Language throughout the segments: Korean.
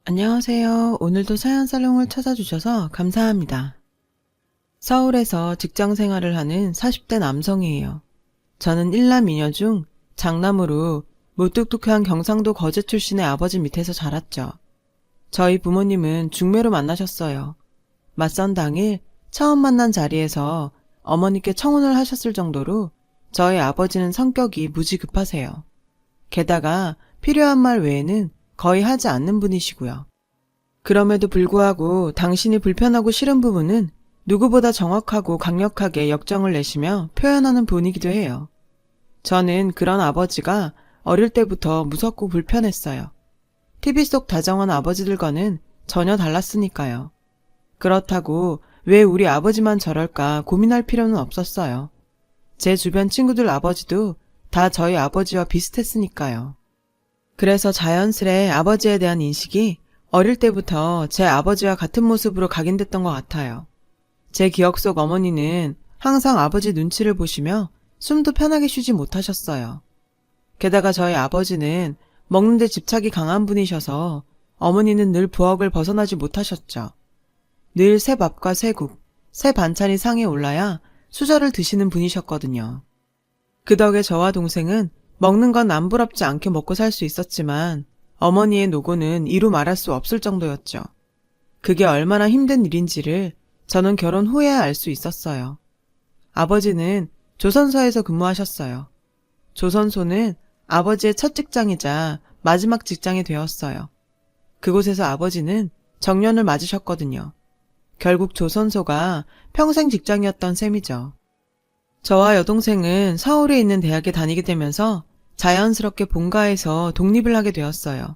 안녕하세요. 오늘도 사연 살롱을 찾아주셔서 감사합니다. 서울에서 직장 생활을 하는 40대 남성이에요. 저는 일남 이녀 중 장남으로 무뚝뚝한 경상도 거제 출신의 아버지 밑에서 자랐죠. 저희 부모님은 중매로 만나셨어요. 맞선 당일 처음 만난 자리에서 어머니께 청혼을 하셨을 정도로 저희 아버지는 성격이 무지 급하세요. 게다가 필요한 말 외에는 거의 하지 않는 분이시고요. 그럼에도 불구하고 당신이 불편하고 싫은 부분은 누구보다 정확하고 강력하게 역정을 내시며 표현하는 분이기도 해요. 저는 그런 아버지가 어릴 때부터 무섭고 불편했어요. TV 속 다정한 아버지들과는 전혀 달랐으니까요. 그렇다고 왜 우리 아버지만 저럴까 고민할 필요는 없었어요. 제 주변 친구들 아버지도 다 저희 아버지와 비슷했으니까요. 그래서 자연스레 아버지에 대한 인식이 어릴 때부터 제 아버지와 같은 모습으로 각인됐던 것 같아요. 제 기억 속 어머니는 항상 아버지 눈치를 보시며 숨도 편하게 쉬지 못하셨어요. 게다가 저희 아버지는 먹는 데 집착이 강한 분이셔서 어머니는 늘 부엌을 벗어나지 못하셨죠. 늘 새 밥과 새 국, 새 반찬이 상에 올라야 수저를 드시는 분이셨거든요. 그 덕에 저와 동생은 먹는 건 남부럽지 않게 먹고 살 수 있었지만 어머니의 노고는 이루 말할 수 없을 정도였죠. 그게 얼마나 힘든 일인지를 저는 결혼 후에야 알 수 있었어요. 아버지는 조선소에서 근무하셨어요. 조선소는 아버지의 첫 직장이자 마지막 직장이 되었어요. 그곳에서 아버지는 정년을 맞으셨거든요. 결국 조선소가 평생 직장이었던 셈이죠. 저와 여동생은 서울에 있는 대학에 다니게 되면서 자연스럽게 본가에서 독립을 하게 되었어요.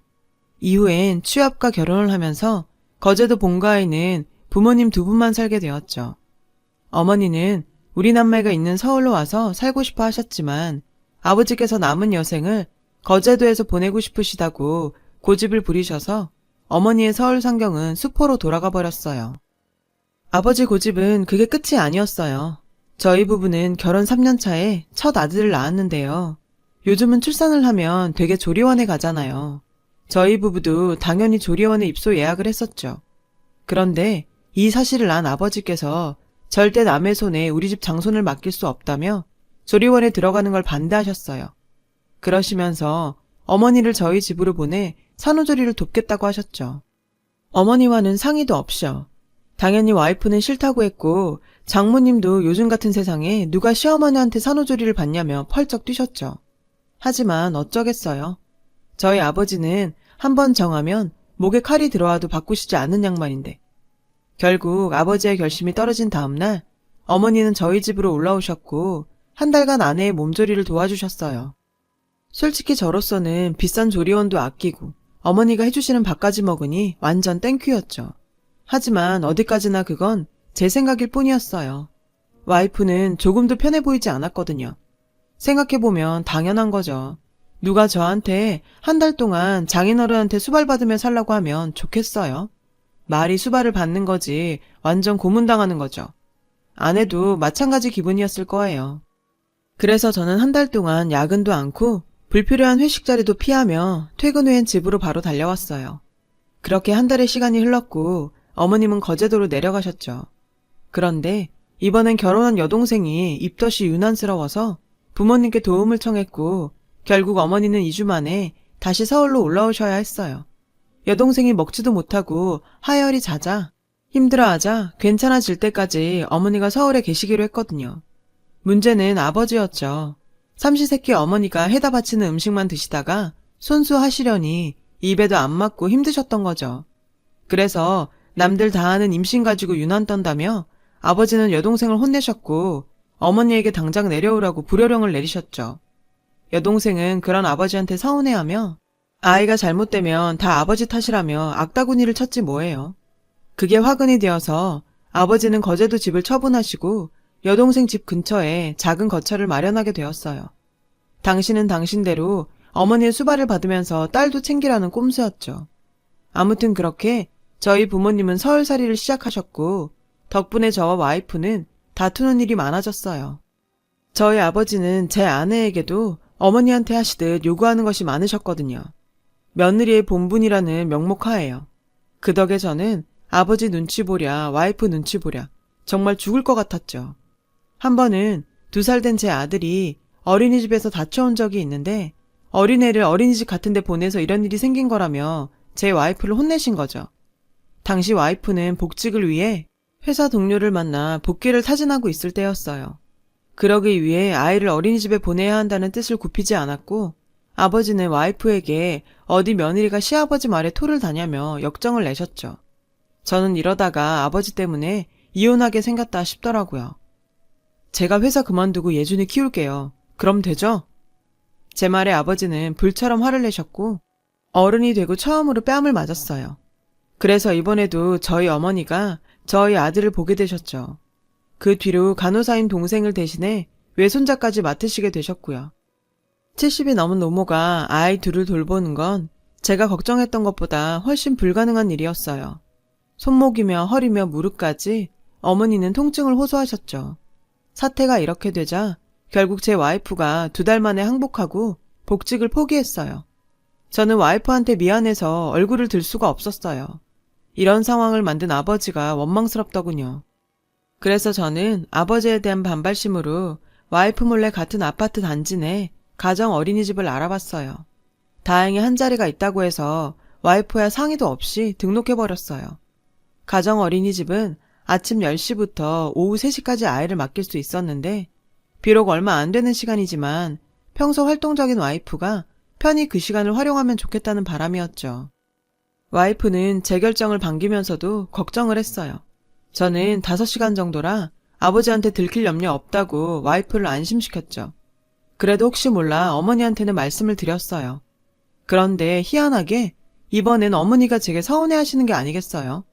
이후엔 취업과 결혼을 하면서 거제도 본가에는 부모님 두 분만 살게 되었죠. 어머니는 우리 남매가 있는 서울로 와서 살고 싶어 하셨지만 아버지께서 남은 여생을 거제도에서 보내고 싶으시다고 고집을 부리셔서 어머니의 서울 상경은 수포로 돌아가 버렸어요. 아버지 고집은 그게 끝이 아니었어요. 저희 부부는 결혼 3년 차에 첫 아들을 낳았는데요. 요즘은 출산을 하면 되게 조리원에 가잖아요. 저희 부부도 당연히 조리원에 입소 예약을 했었죠. 그런데 이 사실을 안 아버지께서 절대 남의 손에 우리 집 장손을 맡길 수 없다며 조리원에 들어가는 걸 반대하셨어요. 그러시면서 어머니를 저희 집으로 보내 산후조리를 돕겠다고 하셨죠. 어머니와는 상의도 없이요. 당연히 와이프는 싫다고 했고 장모님도 요즘 같은 세상에 누가 시어머니한테 산후조리를 받냐며 펄쩍 뛰셨죠. 하지만 어쩌겠어요. 저희 아버지는 한번 정하면 목에 칼이 들어와도 바꾸시지 않는 양반인데. 결국 아버지의 결심이 떨어진 다음날 어머니는 저희 집으로 올라오셨고 한 달간 아내의 몸조리를 도와주셨어요. 솔직히 저로서는 비싼 조리원도 아끼고 어머니가 해주시는 밥까지 먹으니 완전 땡큐였죠. 하지만 어디까지나 그건 제 생각일 뿐이었어요. 와이프는 조금도 편해 보이지 않았거든요. 생각해보면 당연한 거죠. 누가 저한테 한 달 동안 장인어른한테 수발받으며 살라고 하면 좋겠어요? 말이 수발을 받는 거지 완전 고문당하는 거죠. 아내도 마찬가지 기분이었을 거예요. 그래서 저는 한 달 동안 야근도 않고 불필요한 회식 자리도 피하며 퇴근 후엔 집으로 바로 달려왔어요. 그렇게 한 달의 시간이 흘렀고 어머님은 거제도로 내려가셨죠. 그런데 이번엔 결혼한 여동생이 입덧이 유난스러워서 부모님께 도움을 청했고 결국 어머니는 2주 만에 다시 서울로 올라오셔야 했어요. 여동생이 먹지도 못하고 하열이 잦아 힘들어하자 괜찮아질 때까지 어머니가 서울에 계시기로 했거든요. 문제는 아버지였죠. 삼시세끼 어머니가 해다 바치는 음식만 드시다가 손수하시려니 입에도 안 맞고 힘드셨던 거죠. 그래서 남들 다 하는 임신 가지고 유난 떤다며 아버지는 여동생을 혼내셨고 어머니에게 당장 내려오라고 불효령을 내리셨죠. 여동생은 그런 아버지한테 서운해하며 아이가 잘못되면 다 아버지 탓이라며 악다구니를 쳤지 뭐예요. 그게 화근이 되어서 아버지는 거제도 집을 처분하시고 여동생 집 근처에 작은 거처를 마련하게 되었어요. 당신은 당신대로 어머니의 수발을 받으면서 딸도 챙기라는 꼼수였죠. 아무튼 그렇게 저희 부모님은 서울살이를 시작하셨고 덕분에 저와 와이프는 다투는 일이 많아졌어요. 저희 아버지는 제 아내에게도 어머니한테 하시듯 요구하는 것이 많으셨거든요. 며느리의 본분이라는 명목하에요. 그 덕에 저는 아버지 눈치 보랴 와이프 눈치 보랴 정말 죽을 것 같았죠. 한 번은 2살 된 제 아들이 어린이집에서 다쳐온 적이 있는데 어린애를 어린이집 같은 데 보내서 이런 일이 생긴 거라며 제 와이프를 혼내신 거죠. 당시 와이프는 복직을 위해 회사 동료를 만나 복귀를 타진하고 있을 때였어요. 그러기 위해 아이를 어린이집에 보내야 한다는 뜻을 굽히지 않았고 아버지는 와이프에게 어디 며느리가 시아버지 말에 토를 다냐며 역정을 내셨죠. 저는 이러다가 아버지 때문에 이혼하게 생겼다 싶더라고요. 제가 회사 그만두고 예준이 키울게요. 그럼 되죠? 제 말에 아버지는 불처럼 화를 내셨고 어른이 되고 처음으로 뺨을 맞았어요. 그래서 이번에도 저희 어머니가 저희 아들을 보게 되셨죠. 그 뒤로 간호사인 동생을 대신해 외손자까지 맡으시게 되셨고요. 70이 넘은 노모가 아이 둘을 돌보는 건 제가 걱정했던 것보다 훨씬 불가능한 일이었어요. 손목이며 허리며 무릎까지 어머니는 통증을 호소하셨죠. 사태가 이렇게 되자 결국 제 와이프가 2달 만에 항복하고 복직을 포기했어요. 저는 와이프한테 미안해서 얼굴을 들 수가 없었어요. 이런 상황을 만든 아버지가 원망스럽더군요. 그래서 저는 아버지에 대한 반발심으로 와이프 몰래 같은 아파트 단지 내 가정 어린이집을 알아봤어요. 다행히 한 자리가 있다고 해서 와이프야 상의도 없이 등록해버렸어요. 가정 어린이집은 아침 10시부터 오후 3시까지 아이를 맡길 수 있었는데 비록 얼마 안 되는 시간이지만 평소 활동적인 와이프가 편히 그 시간을 활용하면 좋겠다는 바람이었죠. 와이프는 제 결정을 반기면서도 걱정을 했어요. 저는 5시간 정도라 아버지한테 들킬 염려 없다고 와이프를 안심시켰죠. 그래도 혹시 몰라 어머니한테는 말씀을 드렸어요. 그런데 희한하게 이번엔 어머니가 제게 서운해하시는 게 아니겠어요?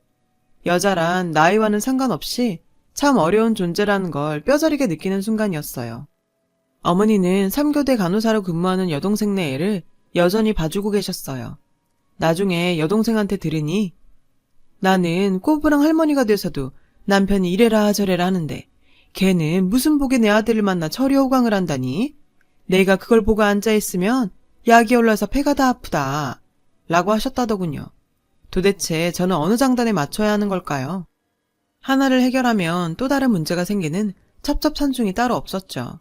여자란 나이와는 상관없이 참 어려운 존재라는 걸 뼈저리게 느끼는 순간이었어요. 어머니는 3교대 간호사로 근무하는 여동생네 애를 여전히 봐주고 계셨어요. 나중에 여동생한테 들으니 나는 꼬부랑 할머니가 돼서도 남편이 이래라 저래라 하는데 걔는 무슨 복에 내 아들을 만나 처리호강을 한다니? 내가 그걸 보고 앉아있으면 약이 올라서 폐가 다 아프다 라고 하셨다더군요. 도대체 저는 어느 장단에 맞춰야 하는 걸까요? 하나를 해결하면 또 다른 문제가 생기는 첩첩산중이 따로 없었죠.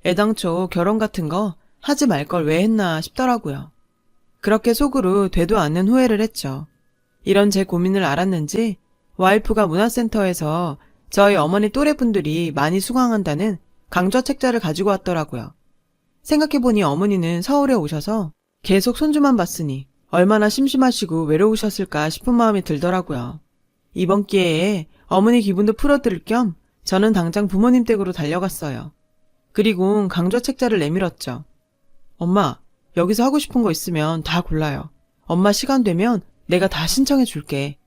애당초 결혼 같은 거 하지 말 걸 왜 했나 싶더라고요. 그렇게 속으로 되도 않는 후회를 했죠. 이런 제 고민을 알았는지 와이프가 문화센터에서 저희 어머니 또래분들이 많이 수강한다는 강좌 책자를 가지고 왔더라고요. 생각해보니 어머니는 서울에 오셔서 계속 손주만 봤으니 얼마나 심심하시고 외로우셨을까 싶은 마음이 들더라고요. 이번 기회에 어머니 기분도 풀어드릴 겸 저는 당장 부모님 댁으로 달려갔어요. 그리고 강좌 책자를 내밀었죠. 엄마, 여기서 하고 싶은 거 있으면 다 골라요. 엄마 시간 되면 내가 다 신청해 줄게.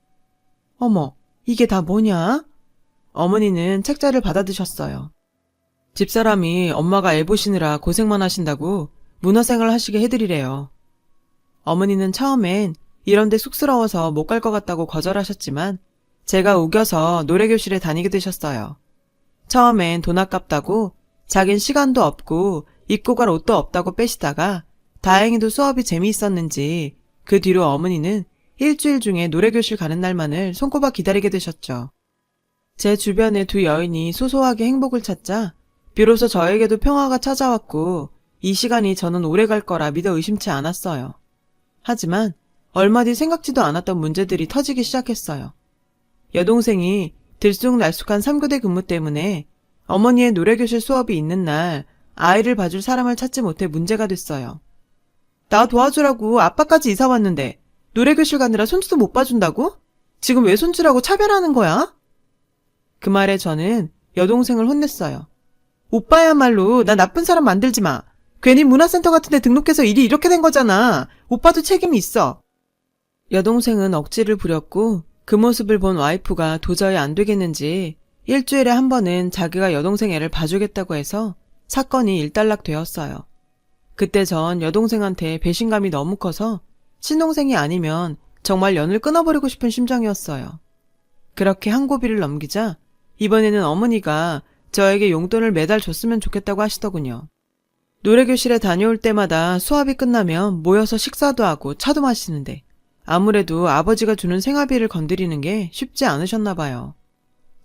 어머, 이게 다 뭐냐? 어머니는 책자를 받아드셨어요. 집사람이 엄마가 애 보시느라 고생만 하신다고 문화생활 하시게 해드리래요. 어머니는 처음엔 이런데 쑥스러워서 못 갈 것 같다고 거절하셨지만 제가 우겨서 노래교실에 다니게 되셨어요. 처음엔 돈 아깝다고 자긴 시간도 없고 입고 갈 옷도 없다고 빼시다가 다행히도 수업이 재미있었는지 그 뒤로 어머니는 일주일 중에 노래교실 가는 날만을 손꼽아 기다리게 되셨죠. 제 주변의 2 여인이 소소하게 행복을 찾자 비로소 저에게도 평화가 찾아왔고 이 시간이 저는 오래 갈 거라 믿어 의심치 않았어요. 하지만 얼마 뒤 생각지도 않았던 문제들이 터지기 시작했어요. 여동생이 들쑥날쑥한 3교대 근무 때문에 어머니의 노래교실 수업이 있는 날 아이를 봐줄 사람을 찾지 못해 문제가 됐어요. 나 도와주라고 아빠까지 이사 왔는데 노래교실 가느라 손주도 못 봐준다고? 지금 왜 손주라고 차별하는 거야? 그 말에 저는 여동생을 혼냈어요. 오빠야말로 나 나쁜 사람 만들지 마. 괜히 문화센터 같은 데 등록해서 일이 이렇게 된 거잖아. 오빠도 책임이 있어. 여동생은 억지를 부렸고 그 모습을 본 와이프가 도저히 안 되겠는지 일주일에 한 번은 자기가 여동생 애를 봐주겠다고 해서 사건이 일단락 되었어요. 그때 전 여동생한테 배신감이 너무 커서 친동생이 아니면 정말 연을 끊어버리고 싶은 심정이었어요. 그렇게 한 고비를 넘기자 이번에는 어머니가 저에게 용돈을 매달 줬으면 좋겠다고 하시더군요. 노래교실에 다녀올 때마다 수업이 끝나면 모여서 식사도 하고 차도 마시는데 아무래도 아버지가 주는 생활비를 건드리는 게 쉽지 않으셨나 봐요.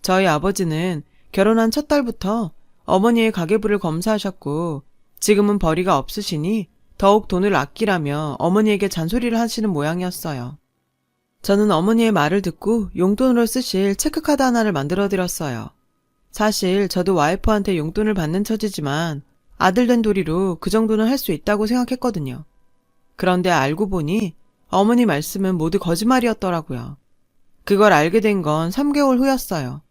저희 아버지는 결혼한 첫 달부터 어머니의 가계부를 검사하셨고 지금은 벌이가 없으시니 더욱 돈을 아끼라며 어머니에게 잔소리를 하시는 모양이었어요. 저는 어머니의 말을 듣고 용돈으로 쓰실 체크카드 하나를 만들어 드렸어요. 사실 저도 와이프한테 용돈을 받는 처지지만 아들 된 도리로 그 정도는 할 수 있다고 생각했거든요. 그런데 알고 보니 어머니 말씀은 모두 거짓말이었더라고요. 그걸 알게 된 건 3개월 후였어요.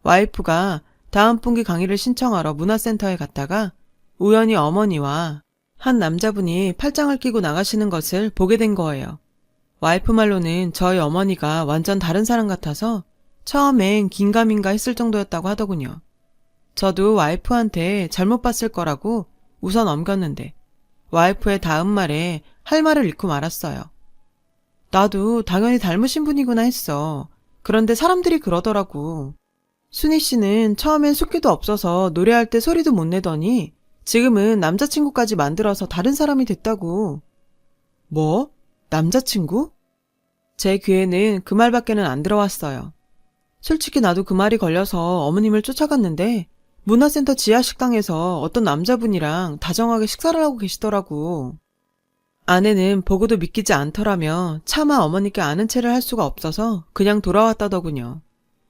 와이프가 다음 분기 강의를 신청하러 문화센터에 갔다가 우연히 어머니와 한 남자분이 팔짱을 끼고 나가시는 것을 보게 된 거예요. 와이프 말로는 저희 어머니가 완전 다른 사람 같아서 처음엔 긴가민가 했을 정도였다고 하더군요. 저도 와이프한테 잘못 봤을 거라고 웃어 넘겼는데 와이프의 다음 말에 할 말을 잃고 말았어요. 나도 당연히 닮으신 분이구나 했어. 그런데 사람들이 그러더라고. 순희 씨는 처음엔 숫기도 없어서 노래할 때 소리도 못 내더니 지금은 남자친구까지 만들어서 다른 사람이 됐다고. 뭐? 남자친구? 제 귀에는 그 말밖에는 안 들어왔어요. 솔직히 나도 그 말이 걸려서 어머님을 쫓아갔는데 문화센터 지하식당에서 어떤 남자분이랑 다정하게 식사를 하고 계시더라고. 아내는 보고도 믿기지 않더라며 차마 어머니께 아는 체를 할 수가 없어서 그냥 돌아왔다더군요.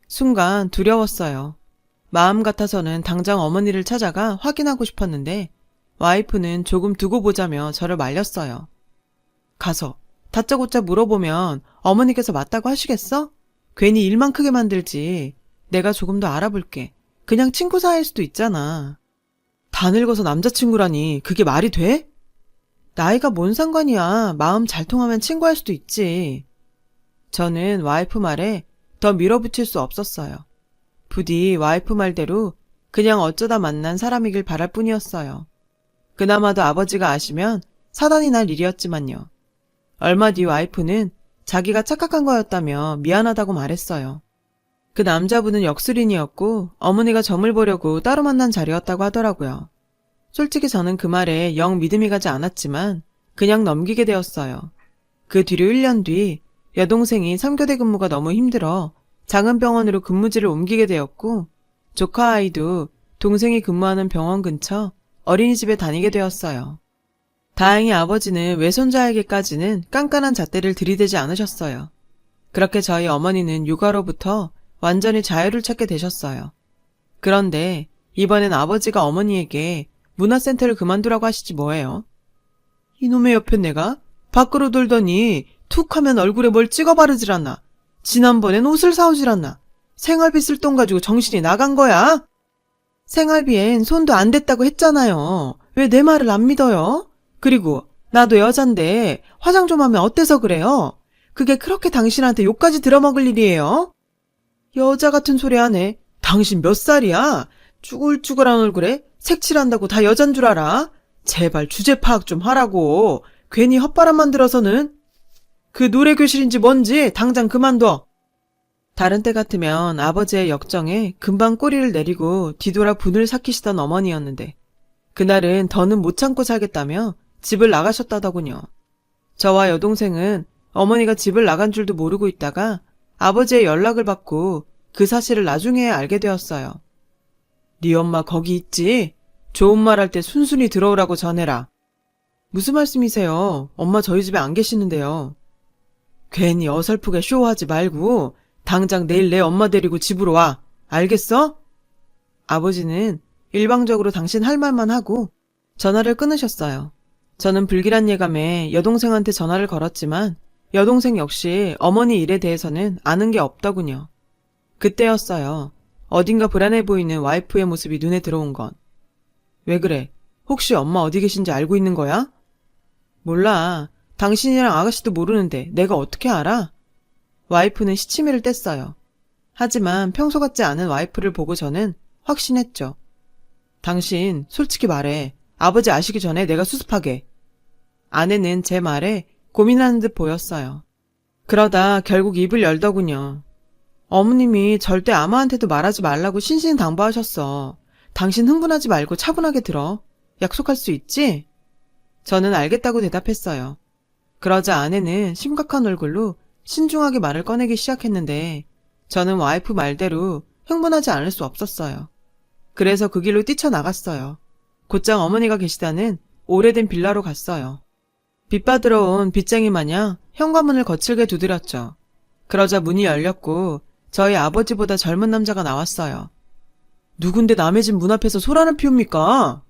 순간 두려웠어요. 마음 같아서는 당장 어머니를 찾아가 확인하고 싶었는데 와이프는 조금 두고 보자며 저를 말렸어요. 가서 다짜고짜 물어보면 어머니께서 맞다고 하시겠어? 괜히 일만 크게 만들지. 내가 조금 더 알아볼게. 그냥 친구 사이일 수도 있잖아. 다 늙어서 남자친구라니 그게 말이 돼? 나이가 뭔 상관이야. 마음 잘 통하면 친구할 수도 있지. 저는 와이프 말에 더 밀어붙일 수 없었어요. 부디 와이프 말대로 그냥 어쩌다 만난 사람이길 바랄 뿐이었어요. 그나마도 아버지가 아시면 사단이 날 일이었지만요. 얼마 뒤 와이프는 자기가 착각한 거였다며 미안하다고 말했어요. 그 남자분은 역술인이었고 어머니가 점을 보려고 따로 만난 자리였다고 하더라고요. 솔직히 저는 그 말에 영 믿음이 가지 않았지만 그냥 넘기게 되었어요. 그 뒤로 1년 뒤 여동생이 3교대 근무가 너무 힘들어 작은 병원으로 근무지를 옮기게 되었고 조카 아이도 동생이 근무하는 병원 근처 어린이집에 다니게 되었어요. 다행히 아버지는 외손자에게까지는 깐깐한 잣대를 들이대지 않으셨어요. 그렇게 저희 어머니는 육아로부터 완전히 자유를 찾게 되셨어요. 그런데 이번엔 아버지가 어머니에게 문화센터를 그만두라고 하시지 뭐예요. 이놈의 옆에 내가 밖으로 돌더니 툭 하면 얼굴에 뭘 찍어 바르질 않나. 지난번엔 옷을 사오질 않나. 생활비 쓸 돈 가지고 정신이 나간 거야? 생활비엔 손도 안 댔다고 했잖아요. 왜 내 말을 안 믿어요? 그리고 나도 여잔데 화장 좀 하면 어때서 그래요? 그게 그렇게 당신한테 욕까지 들어먹을 일이에요? 여자 같은 소리 하네. 당신 몇 살이야? 쭈글쭈글한 얼굴에 색칠한다고 다 여잔 줄 알아? 제발 주제 파악 좀 하라고. 괜히 헛바람만 들어서는. 그 노래교실인지 뭔지 당장 그만둬. 다른 때 같으면 아버지의 역정에 금방 꼬리를 내리고 뒤돌아 분을 삭히시던 어머니였는데 그날은 더는 못 참고 살겠다며 집을 나가셨다더군요. 저와 여동생은 어머니가 집을 나간 줄도 모르고 있다가 아버지의 연락을 받고 그 사실을 나중에야 알게 되었어요. 네 엄마 거기 있지? 좋은 말 할 때 순순히 들어오라고 전해라. 무슨 말씀이세요? 엄마 저희 집에 안 계시는데요. 괜히 어설프게 쇼하지 말고 당장 내일 내 엄마 데리고 집으로 와. 알겠어? 아버지는 일방적으로 당신 할 말만 하고 전화를 끊으셨어요. 저는 불길한 예감에 여동생한테 전화를 걸었지만 여동생 역시 어머니 일에 대해서는 아는 게 없더군요. 그때였어요. 어딘가 불안해 보이는 와이프의 모습이 눈에 들어온 건. 왜 그래? 혹시 엄마 어디 계신지 알고 있는 거야? 몰라. 당신이랑 아가씨도 모르는데 내가 어떻게 알아? 와이프는 시치미를 뗐어요. 하지만 평소 같지 않은 와이프를 보고 저는 확신했죠. 당신 솔직히 말해. 아버지 아시기 전에 내가 수습하게. 아내는 제 말에 고민하는 듯 보였어요. 그러다 결국 입을 열더군요. 어머님이 절대 아무한테도 말하지 말라고 신신당부하셨어. 당신 흥분하지 말고 차분하게 들어. 약속할 수 있지? 저는 알겠다고 대답했어요. 그러자 아내는 심각한 얼굴로 신중하게 말을 꺼내기 시작했는데 저는 와이프 말대로 흥분하지 않을 수 없었어요. 그래서 그 길로 뛰쳐나갔어요. 곧장 어머니가 계시다는 오래된 빌라로 갔어요. 빚받으러 온 빚쟁이 마냥 현관문을 거칠게 두드렸죠. 그러자 문이 열렸고 저희 아버지보다 젊은 남자가 나왔어요. 누군데 남의 집 문 앞에서 소란을 피웁니까?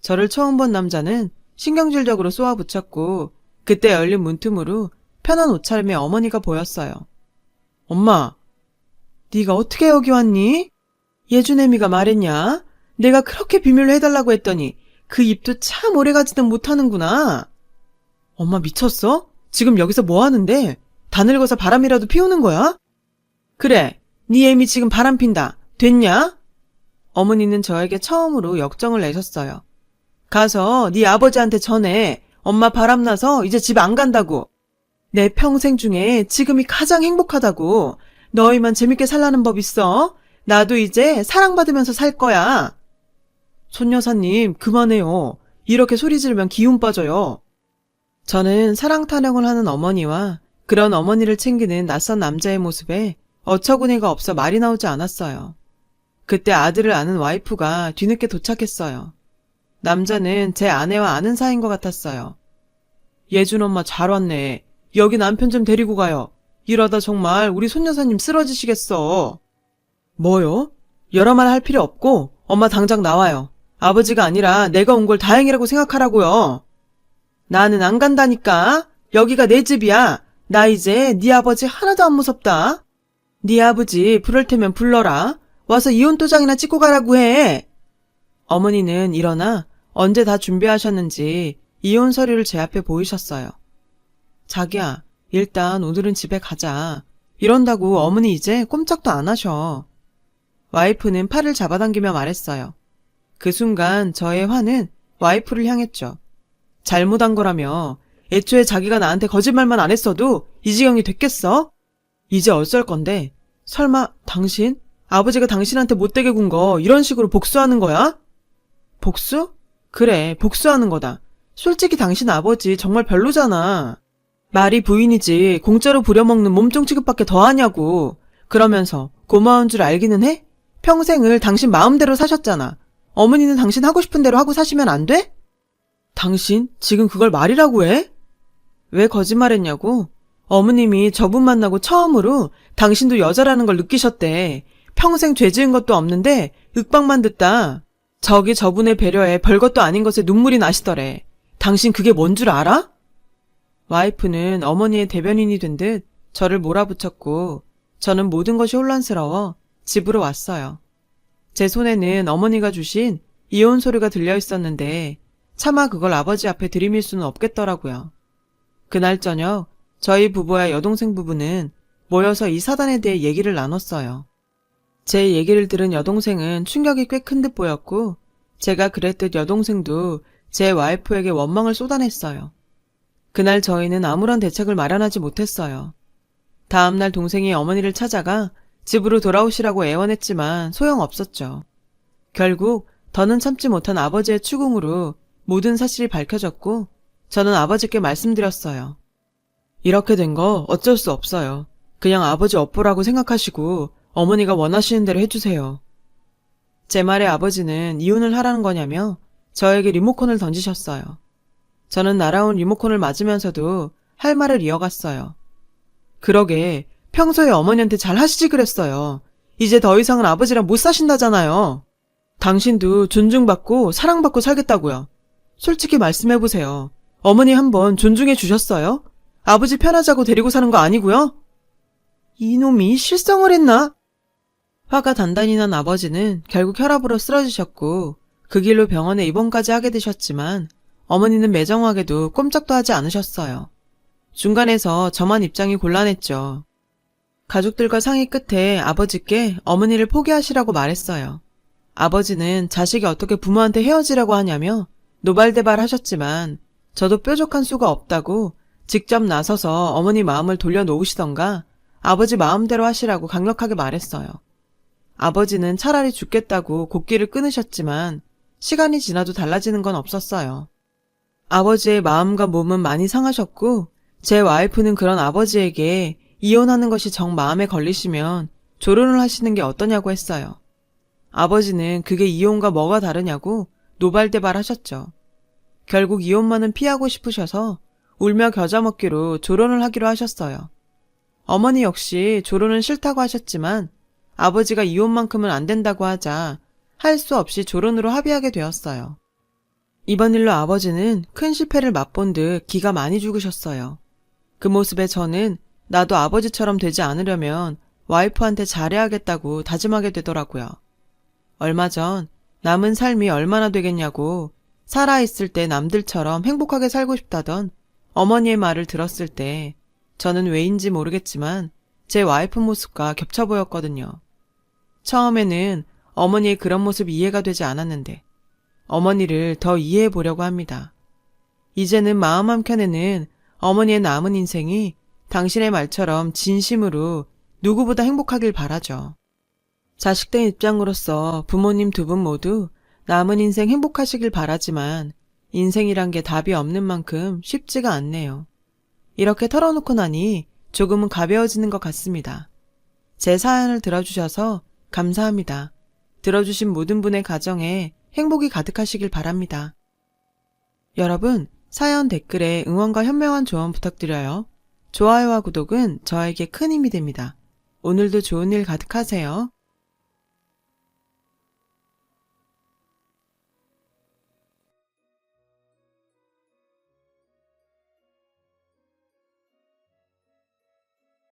저를 처음 본 남자는 신경질적으로 쏘아붙였고 그때 열린 문틈으로 편한 옷차림의 어머니가 보였어요. 엄마, 네가 어떻게 여기 왔니? 예준애미가 말했냐? 내가 그렇게 비밀로 해달라고 했더니 그 입도 참 오래가지는 못하는구나. 엄마 미쳤어? 지금 여기서 뭐 하는데? 다 늙어서 바람이라도 피우는 거야? 그래, 네 애미 지금 바람 핀다. 됐냐? 어머니는 저에게 처음으로 역정을 내셨어요. 가서 네 아버지한테 전해. 엄마 바람나서 이제 집 안 간다고. 내 평생 중에 지금이 가장 행복하다고. 너희만 재밌게 살라는 법 있어? 나도 이제 사랑받으면서 살 거야. 손 여사님 그만해요. 이렇게 소리 지르면 기운 빠져요. 저는 사랑 타령을 하는 어머니와 그런 어머니를 챙기는 낯선 남자의 모습에 어처구니가 없어 말이 나오지 않았어요. 그때 아들을 아는 와이프가 뒤늦게 도착했어요. 남자는 제 아내와 아는 사이인 것 같았어요. 예준 엄마 잘 왔네. 여기 남편 좀 데리고 가요. 이러다 정말 우리 손 여사님 쓰러지시겠어. 뭐요? 여러 말 할 필요 없고 엄마 당장 나와요. 아버지가 아니라 내가 온 걸 다행이라고 생각하라고요. 나는 안 간다니까. 여기가 내 집이야. 나 이제 네 아버지 하나도 안 무섭다. 네 아버지 부를 테면 불러라. 와서 이혼 도장이나 찍고 가라고 해. 어머니는 일어나 언제 다 준비하셨는지 이혼 서류를 제 앞에 보이셨어요. 자기야, 일단 오늘은 집에 가자. 이런다고 어머니 이제 꼼짝도 안 하셔. 와이프는 팔을 잡아당기며 말했어요. 그 순간 저의 화는 와이프를 향했죠. 잘못한 거라며 애초에 자기가 나한테 거짓말만 안 했어도 이 지경이 됐겠어? 이제 어쩔 건데 설마 당신? 아버지가 당신한테 못되게 군 거 이런 식으로 복수하는 거야? 복수? 그래, 복수하는 거다. 솔직히 당신 아버지 정말 별로잖아. 말이 부인이지 공짜로 부려먹는 몸종 취급밖에 더 하냐고. 그러면서 고마운 줄 알기는 해? 평생을 당신 마음대로 사셨잖아. 어머니는 당신 하고 싶은 대로 하고 사시면 안 돼? 당신 지금 그걸 말이라고 해? 왜 거짓말했냐고? 어머님이 저분 만나고 처음으로 당신도 여자라는 걸 느끼셨대. 평생 죄 지은 것도 없는데 윽박만 듣다. 저기 저분의 배려에 별것도 아닌 것에 눈물이 나시더래. 당신 그게 뭔 줄 알아? 와이프는 어머니의 대변인이 된 듯 저를 몰아붙였고 저는 모든 것이 혼란스러워 집으로 왔어요. 제 손에는 어머니가 주신 이혼 서류가 들려 있었는데 차마 그걸 아버지 앞에 들이밀 수는 없겠더라고요. 그날 저녁 저희 부부와 여동생 부부는 모여서 이 사단에 대해 얘기를 나눴어요. 제 얘기를 들은 여동생은 충격이 꽤 큰 듯 보였고 제가 그랬듯 여동생도 제 와이프에게 원망을 쏟아냈어요. 그날 저희는 아무런 대책을 마련하지 못했어요. 다음날 동생이 어머니를 찾아가 집으로 돌아오시라고 애원했지만 소용없었죠. 결국 더는 참지 못한 아버지의 추궁으로 모든 사실이 밝혀졌고 저는 아버지께 말씀드렸어요. 이렇게 된 거 어쩔 수 없어요. 그냥 아버지 업보라고 생각하시고 어머니가 원하시는 대로 해주세요. 제 말에 아버지는 이혼을 하라는 거냐며 저에게 리모컨을 던지셨어요. 저는 날아온 리모컨을 맞으면서도 할 말을 이어갔어요. 그러게 평소에 어머니한테 잘 하시지 그랬어요. 이제 더 이상은 아버지랑 못 사신다잖아요. 당신도 존중받고 사랑받고 살겠다고요. 솔직히 말씀해보세요. 어머니 한번 존중해 주셨어요? 아버지 편하자고 데리고 사는 거 아니고요? 이놈이 실성을 했나? 화가 단단히 난 아버지는 결국 혈압으로 쓰러지셨고 그 길로 병원에 입원까지 하게 되셨지만 어머니는 매정하게도 꼼짝도 하지 않으셨어요. 중간에서 저만 입장이 곤란했죠. 가족들과 상의 끝에 아버지께 어머니를 포기하시라고 말했어요. 아버지는 자식이 어떻게 부모한테 헤어지라고 하냐며 노발대발 하셨지만 저도 뾰족한 수가 없다고 직접 나서서 어머니 마음을 돌려놓으시던가 아버지 마음대로 하시라고 강력하게 말했어요. 아버지는 차라리 죽겠다고 곡기를 끊으셨지만 시간이 지나도 달라지는 건 없었어요. 아버지의 마음과 몸은 많이 상하셨고, 제 와이프는 그런 아버지에게 이혼하는 것이 정 마음에 걸리시면 조론을 하시는 게 어떠냐고 했어요. 아버지는 그게 이혼과 뭐가 다르냐고 노발대발 하셨죠. 결국 이혼만은 피하고 싶으셔서 울며 겨자 먹기로 조론을 하기로 하셨어요. 어머니 역시 조론은 싫다고 하셨지만 아버지가 이혼만큼은 안 된다고 하자 할 수 없이 조론으로 합의하게 되었어요. 이번 일로 아버지는 큰 실패를 맛본 듯 기가 많이 죽으셨어요. 그 모습에 저는 나도 아버지처럼 되지 않으려면 와이프한테 잘해야겠다고 다짐하게 되더라고요. 얼마 전 남은 삶이 얼마나 되겠냐고 살아있을 때 남들처럼 행복하게 살고 싶다던 어머니의 말을 들었을 때 저는 왜인지 모르겠지만 제 와이프 모습과 겹쳐 보였거든요. 처음에는 어머니의 그런 모습이 이해가 되지 않았는데 어머니를 더 이해해 보려고 합니다. 이제는 마음 한켠에는 어머니의 남은 인생이 당신의 말처럼 진심으로 누구보다 행복하길 바라죠. 자식된 입장으로서 부모님 두 분 모두 남은 인생 행복하시길 바라지만 인생이란 게 답이 없는 만큼 쉽지가 않네요. 이렇게 털어놓고 나니 조금은 가벼워지는 것 같습니다. 제 사연을 들어주셔서 감사합니다. 들어주신 모든 분의 가정에 행복이 가득하시길 바랍니다. 여러분, 사연 댓글에 응원과 현명한 조언 부탁드려요. 좋아요와 구독은 저에게 큰 힘이 됩니다. 오늘도 좋은 일 가득하세요.